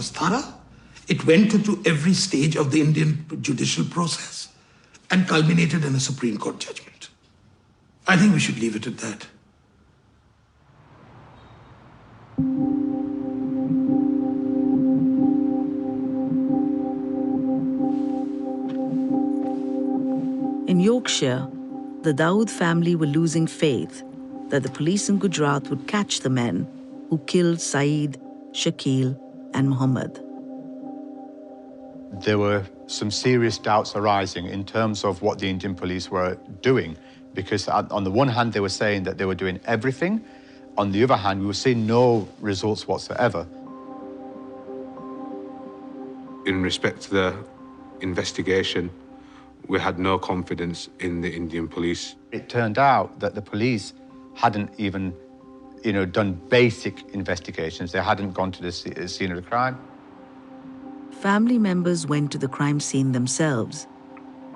was thorough. It went through every stage of the Indian judicial process and culminated in a Supreme Court judgment. I think we should leave it at that. In Yorkshire, the Dawood family were losing faith that the police in Gujarat would catch the men who killed Saeed, Shakil, and Muhammad. There were some serious doubts arising in terms of what the Indian police were doing, because on the one hand, they were saying that they were doing everything. On the other hand, we were seeing no results whatsoever. In respect to the investigation, we had no confidence in the Indian police. It turned out that the police hadn't even, done basic investigations. They hadn't gone to the scene of the crime. Family members went to the crime scene themselves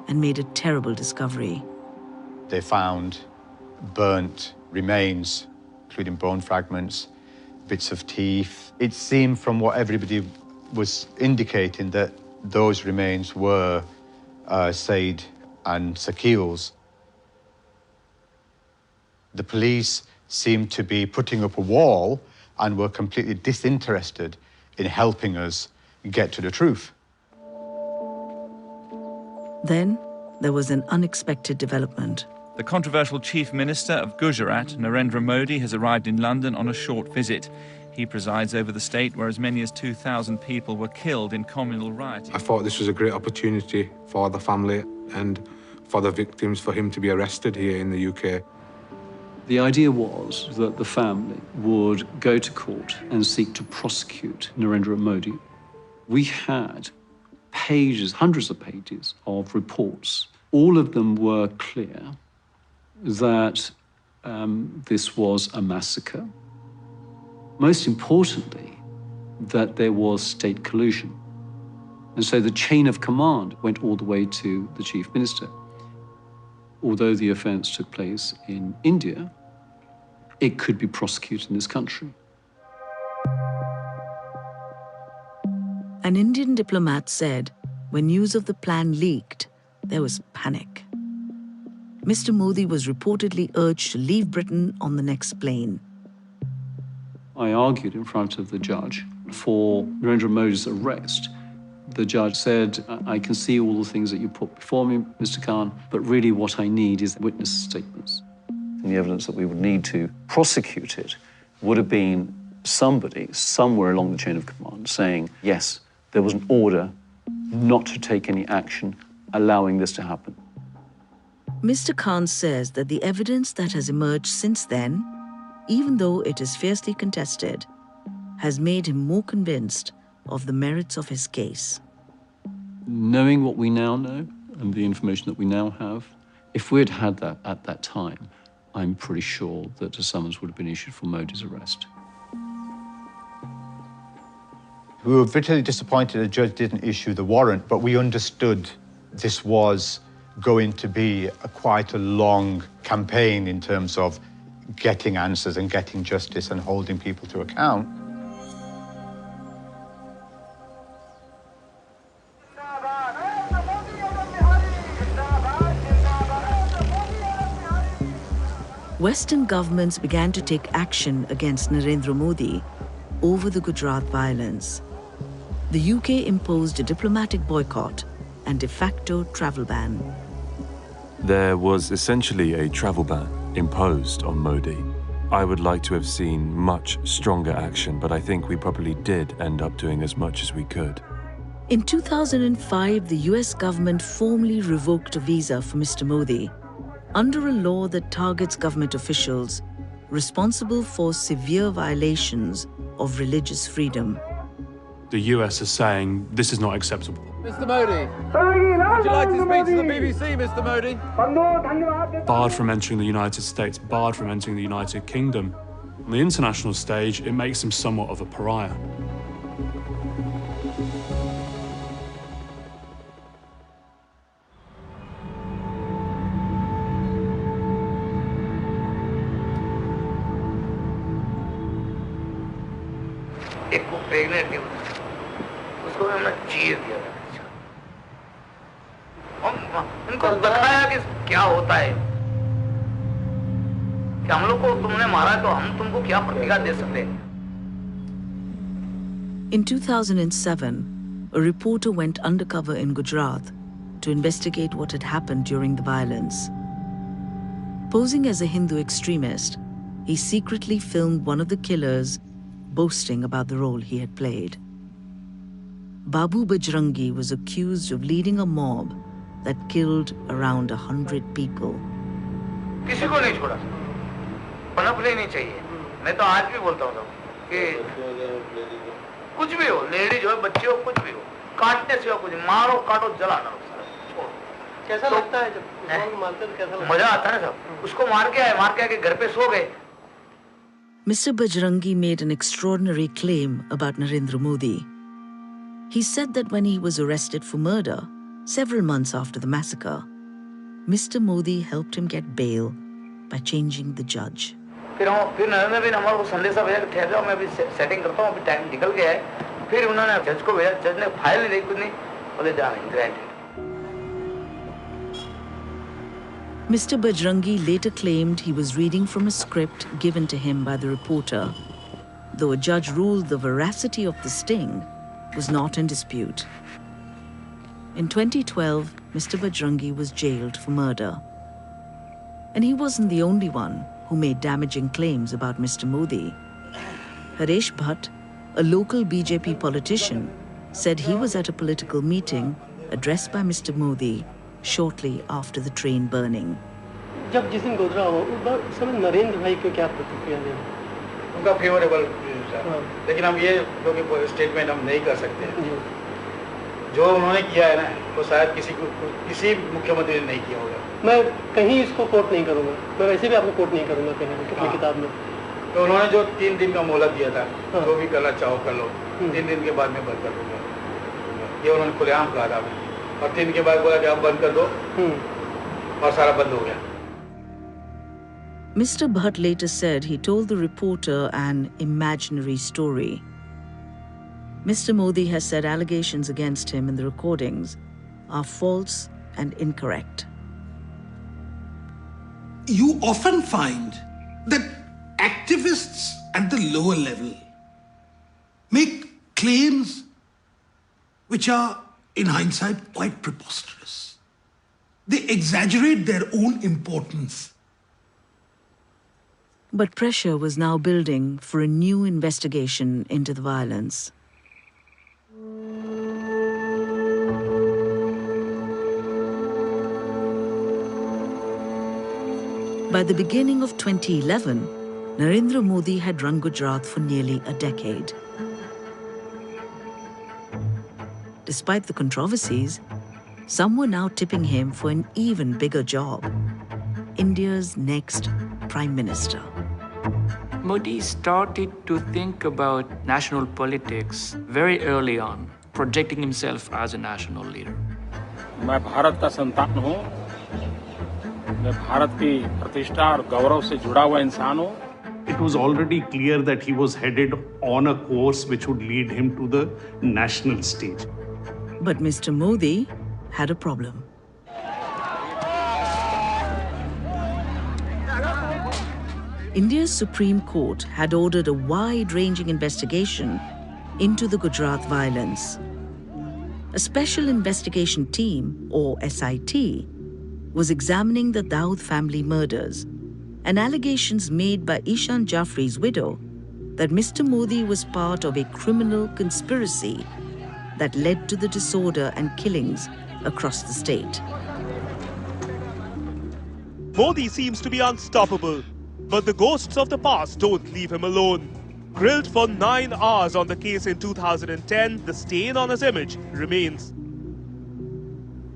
and made a terrible discovery. They found burnt remains, including bone fragments, bits of teeth. It seemed from what everybody was indicating that those remains were Said and Shakil's. The police seemed to be putting up a wall and were completely disinterested in helping us get to the truth. Then there was an unexpected development. The controversial Chief Minister of Gujarat, Narendra Modi, has arrived in London on a short visit. He presides over the state where as many as 2,000 people were killed in communal rioting. I thought this was a great opportunity for the family and for the victims for him to be arrested here in the UK. The idea was that the family would go to court and seek to prosecute Narendra Modi. We had pages, hundreds of pages of reports. All of them were clear that this was a massacre. Most importantly, that there was state collusion. And so the chain of command went all the way to the Chief Minister. Although the offence took place in India, it could be prosecuted in this country. An Indian diplomat said when news of the plan leaked, there was panic. Mr. Modi was reportedly urged to leave Britain on the next plane. I argued in front of the judge for Narendra Modi's arrest. The judge said, I can see all the things that you put before me, Mr. Khan, but really what I need is witness statements. And the evidence that we would need to prosecute it would have been somebody somewhere along the chain of command saying, yes, there was an order not to take any action allowing this to happen. Mr. Khan says that the evidence that has emerged since then, even though it is fiercely contested, has made him more convinced of the merits of his case. Knowing what we now know and the information that we now have, if we had had that at that time, I'm pretty sure that a summons would have been issued for Modi's arrest. We were bitterly disappointed the judge didn't issue the warrant, but we understood this was going to be quite a long campaign in terms of getting answers and getting justice and holding people to account. Western governments began to take action against Narendra Modi over the Gujarat violence. The UK imposed a diplomatic boycott and de facto travel ban. There was essentially a travel ban imposed on Modi. I would like to have seen much stronger action, but I think we probably did end up doing as much as we could. In 2005, the US government formally revoked a visa for Mr. Modi under a law that targets government officials responsible for severe violations of religious freedom. The US is saying this is not acceptable. Mr. Modi, would you like to speak to the BBC, Mr. Modi? Barred from entering the United States, barred from entering the United Kingdom. On the international stage, it makes him somewhat of a pariah. हमने चीर दिया उनको बताया कि क्या होता है कि हम लोग को तुमने मारा तो हम तुमको क्या प्रतिक्रिया दे सकते हैं. In 2007, a reporter went undercover in Gujarat to investigate what had happened during the violence. Posing as a Hindu extremist, he secretly filmed one of the killers boasting about the role he had played. Babu Bajrangi was accused of leading a mob that killed around 100 people. किसी को नहीं छोड़ा, पनपने नहीं चाहिए. मैं तो आज भी बोलता हूँ कि कुछ भी हो, लेडीज हो, बच्चे हो, कुछ भी हो, काटने से कुछ मारो, काटो, जलाना. कैसा लगता है जब मारते तो कैसा लगता है? मजा आता है ना सब. उसको मार के आके घर पे सो गए. Mr. Bajrangi made an extraordinary claim about Narendra Modi. He said that when he was arrested for murder, several months after the massacre, Mr. Modi helped him get bail by changing the judge. फिर नरेंद्र भाई ने हमारे को संदेशा भेजा कि ठहर जाओ, मैं अभी सेटिंग करता हूँ, अभी टाइम निकल गया है. फिर उन्होंने जज को भेजा, जज ने फाइल नहीं दी, कुछ नहीं, बोले जाने granted. Mr. Bajrangi later claimed he was reading from a script given to him by the reporter, though a judge ruled the veracity of the sting was not in dispute. In 2012, Mr. Bajrangi was jailed for murder. And he wasn't the only one who made damaging claims about Mr. Modi. Haresh Bhatt, a local BJP politician, said he was at a political meeting addressed by Mr. Modi shortly after the train burning. जब जिस दिन गुजरा हो उस समय नरेंद्र भाई को क्या प्रतिक्रिया दें? उनका फेवरेबल, लेकिन हम ये क्योंकि स्टेटमेंट हम नहीं कर सकते. जो उन्होंने किया है ना, वो शायद किसी मुख्यमंत्री ने नहीं किया होगा. मैं कहीं इसको कोट नहीं करूँगा, मैं वैसे भी आपको कोट नहीं करूँगा कहीं अपनी किताब में. तो उन्होंने जो 3 दिन का मोहलत दिया था, जो भी करना चाहो कर लो, 3 दिन के बाद मैं बंद कर दूंगा, ये उन्होंने खुलेआम कहा था. और 3 दिन के बाद बोला कि आप बंद कर दो, और सारा बंद हो गया. Mr. Bhatt later said he told the reporter an imaginary story. Mr. Modi has said allegations against him in the recordings are false and incorrect. You often find that activists at the lower level make claims which are, in hindsight, quite preposterous. They exaggerate their own importance. But pressure was now building for a new investigation into the violence. By the beginning of 2011, Narendra Modi had run Gujarat for nearly a decade. Despite the controversies, some were now tipping him for an even bigger job: India's next Prime Minister. Modi started to think about national politics very early on, projecting himself as a national leader. मैं भारत का संतान हूँ, मैं भारत की प्रतिष्ठा और गौरव से जुड़ा हुआ इंसान हूँ. It was already clear that he was headed on a course which would lead him to the national stage. But Mr. Modi had a problem. India's Supreme Court had ordered a wide-ranging investigation into the Gujarat violence. A special investigation team, or SIT, was examining the Dawood family murders and allegations made by Ishan Jaffri's widow that Mr. Modi was part of a criminal conspiracy that led to the disorder and killings across the state. Modi seems to be unstoppable, but the ghosts of the past don't leave him alone. Grilled for 9 hours on the case in 2010, the stain on his image remains.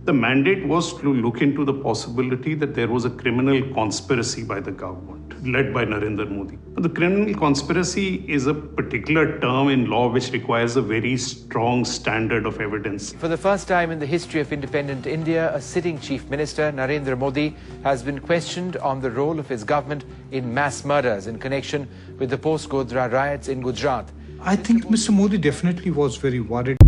The mandate was to look into the possibility that there was a criminal conspiracy by the government, led by Narendra Modi. The criminal conspiracy is a particular term in law which requires a very strong standard of evidence. For the first time in the history of independent India, a sitting Chief Minister, Narendra Modi, has been questioned on the role of his government in mass murders in connection with the post-Godhra riots in Gujarat. I think Mr. Modi definitely was very worried.